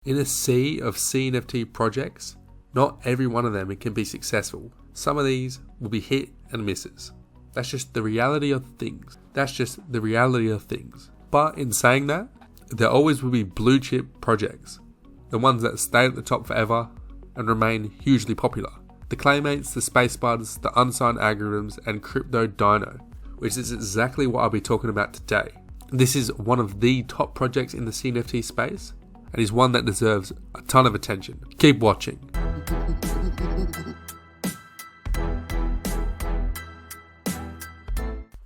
In a sea of CNFT projects, not every one of them can be successful. Some of these will be hit and misses. That's just the reality of things. But in saying that, there always will be blue chip projects. The ones that stay at the top forever and remain hugely popular. The Claymates, the Space Buds, the Unsigned Algorithms, and CryptoDino, which is exactly what I'll be talking about today. This is one of the top projects in the CNFT space, and is one that deserves a ton of attention. Keep watching.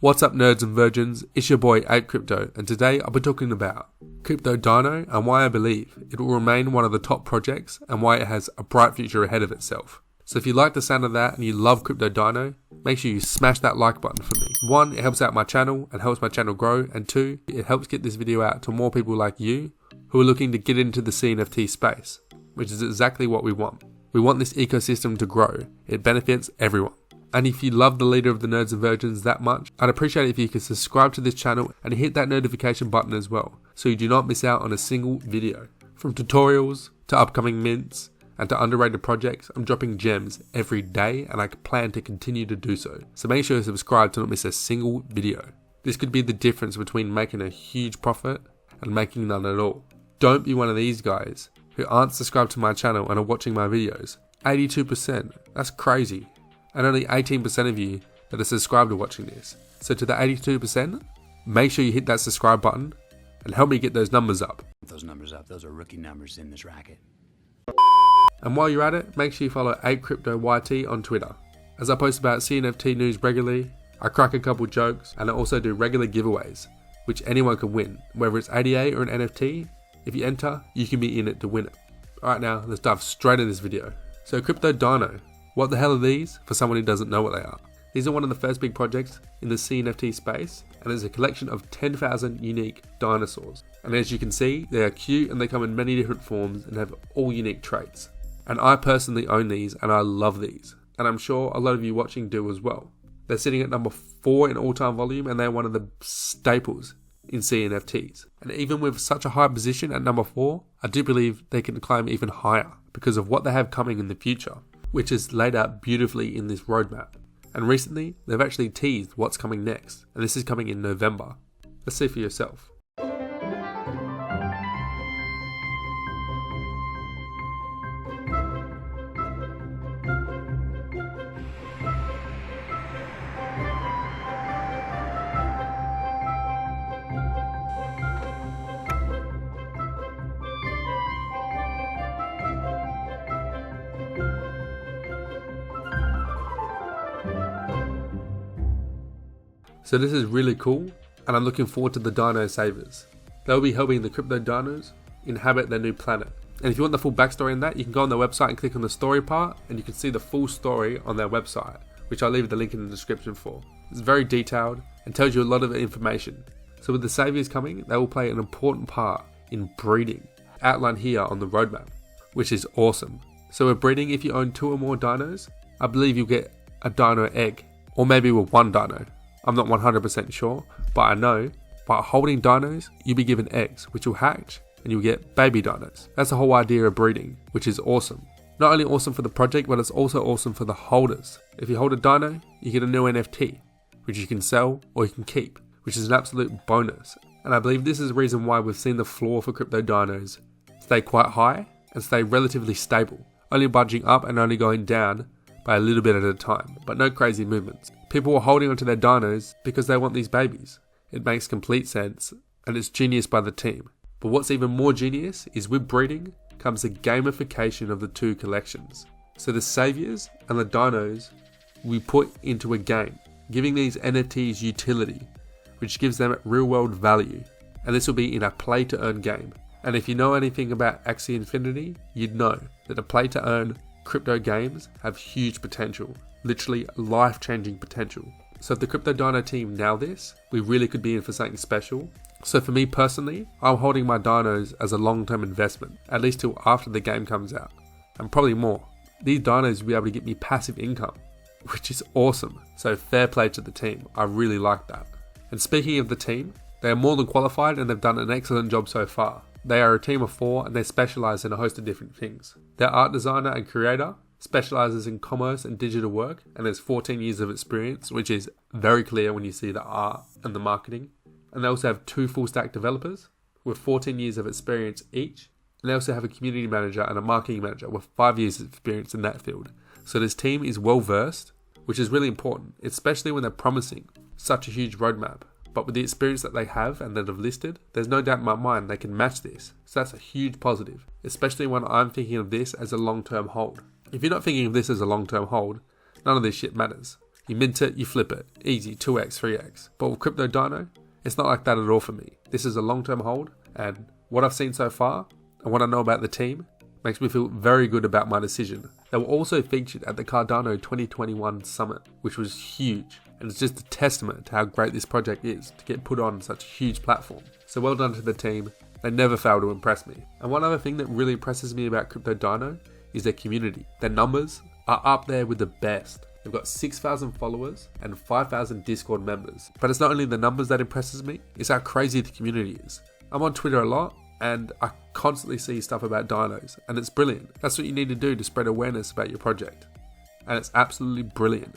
What's up, nerds and virgins? It's your boy APE Crypto, and today I'll be talking about CryptoDino and why I believe it will remain one of the top projects and why it has a bright future ahead of itself. So if you like the sound of that and you love CryptoDino, make sure you smash that like button for me. 1, it helps out my channel and helps my channel grow, and 2, it helps get this video out to more people like you who are looking to get into the CNFT space, which is exactly what we want. We want this ecosystem to grow. It benefits everyone. And if you love the leader of the nerds and virgins that much, I'd appreciate it if you could subscribe to this channel and hit that notification button as well, so you do not miss out on a single video. From tutorials to upcoming mints and to underrated projects, I'm dropping gems every day, and I plan to continue to do so. So make sure to subscribe to not miss a single video. This could be the difference between making a huge profit and making none at all. Don't be one of these guys who aren't subscribed to my channel and are watching my videos. 82%, that's crazy. And only 18% of you that are subscribed are watching this. So to the 82%, make sure you hit that subscribe button and help me get those numbers up. Those are rookie numbers in this racket. And while you're at it, make sure you follow APE Crypto YT on Twitter, as I post about CNFT news regularly. I crack a couple jokes, and I also do regular giveaways, which anyone can win, whether it's ADA or an NFT. If you enter, you can be in it to win it. Alright, now let's dive straight into this video. So CryptoDino, what the hell are these for someone who doesn't know what they are? These are one of the first big projects in the CNFT space, and it's a collection of 10,000 unique dinosaurs. And as you can see, they are cute and they come in many different forms and have all unique traits. And I personally own these and I love these, and I'm sure a lot of you watching do as well. They're sitting at number 4 in all-time volume, and they're one of the staples in CNFTs. And even with such a high position at number 4, I do believe they can climb even higher because of what they have coming in the future, which is laid out beautifully in this roadmap. And recently, they've actually teased what's coming next, and this is coming in November. Let's see for yourself. So this is really cool, and I'm looking forward to the Dino Savers. They'll be helping the CryptoDinos inhabit their new planet. And if you want the full backstory on that, you can go on their website and click on the story part, and you can see the full story on their website, which I'll leave the link in the description for. It's very detailed and tells you a lot of information. So with the Saviors coming, they will play an important part in breeding, outlined here on the roadmap, which is awesome. So with breeding, if you own 2 or more dinos, I believe you'll get a dino egg, or maybe with 1 dino. I'm not 100% sure, but I know by holding dinos, you'll be given eggs, which will hatch, and you'll get baby dinos. That's the whole idea of breeding, which is awesome. Not only awesome for the project, but it's also awesome for the holders. If you hold a dino, you get a new NFT, which you can sell or you can keep, which is an absolute bonus. And I believe this is the reason why we've seen the floor for CryptoDinos stay quite high and stay relatively stable, only budging up and only going down by a little bit at a time, but no crazy movements. People are holding onto their dinos because they want these babies. It makes complete sense, and it's genius by the team. But what's even more genius is with breeding comes the gamification of the 2 collections. So the Saviors and the Dinos we put into a game, giving these NFTs utility, which gives them real world value. And this will be in a play to earn game. And if you know anything about Axie Infinity, you'd know that the play to earn crypto games have huge potential, literally life-changing potential. So if the CryptoDino team nail this, we really could be in for something special. So for me personally, I'm holding my dinos as a long-term investment, at least till after the game comes out, and probably more. These dinos will be able to get me passive income, which is awesome. So fair play to the team, I really like that. And speaking of the team, they are more than qualified and they've done an excellent job so far. They are a team of 4 and they specialize in a host of different things. Their art designer and creator specializes in commerce and digital work and has 14 years of experience, which is very clear when you see the art and the marketing. And they also have 2 full stack developers with 14 years of experience each. And they also have a community manager and a marketing manager with 5 years of experience in that field. So this team is well versed, which is really important, especially when they're promising such a huge roadmap. But with the experience that they have and that have listed, there's no doubt in my mind they can match this. So that's a huge positive, especially when I'm thinking of this as a long-term hold. If you're not thinking of this as a long-term hold, none of this shit matters. You mint it, you flip it. Easy, 2x, 3x. But with CryptoDino, it's not like that at all for me. This is a long-term hold, and what I've seen so far, and what I know about the team, makes me feel very good about my decision. They were also featured at the Cardano 2021 Summit, which was huge. And it's just a testament to how great this project is to get put on such a huge platform. So well done to the team. They never fail to impress me. And one other thing that really impresses me about CryptoDino is their community. Their numbers are up there with the best. They've got 6,000 followers and 5,000 Discord members. But it's not only the numbers that impresses me, it's how crazy the community is. I'm on Twitter a lot and I constantly see stuff about dinos and it's brilliant. That's what you need to do to spread awareness about your project. And it's absolutely brilliant,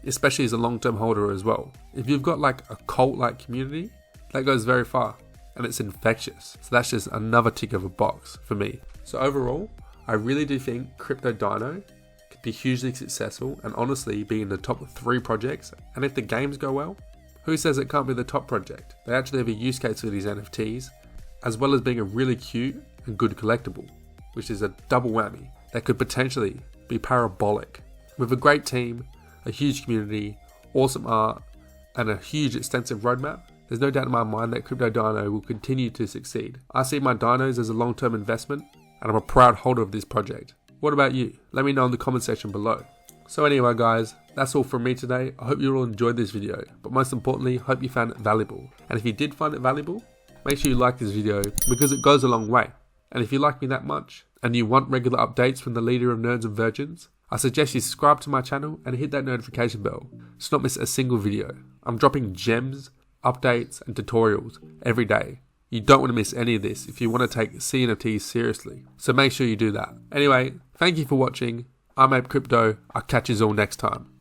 especially as a long-term holder as well. If you've got like a cult-like community, that goes very far and it's infectious. So that's just another tick of a box for me. So overall, I really do think CryptoDino could be hugely successful and honestly be in the top 3 projects. And if the games go well, who says it can't be the top project? They actually have a use case for these NFTs, as well as being a really cute and good collectible, which is a double whammy that could potentially be parabolic. With a great team, a huge community, awesome art, and a huge extensive roadmap, there's no doubt in my mind that CryptoDino will continue to succeed. I see my dinos as a long-term investment, and I'm a proud holder of this project. What about you? Let me know in the comment section below. So anyway guys, that's all from me today. I hope you all enjoyed this video, but most importantly, hope you found it valuable. And if you did find it valuable, make sure you like this video because it goes a long way. And if you like me that much, and you want regular updates from the leader of nerds and virgins, I suggest you subscribe to my channel and hit that notification bell to not miss a single video. I'm dropping gems, updates and tutorials every day. You don't want to miss any of this if you want to take CNFTs seriously. So make sure you do that. Anyway, thank you for watching. I'm APE Crypto. I'll catch you all next time.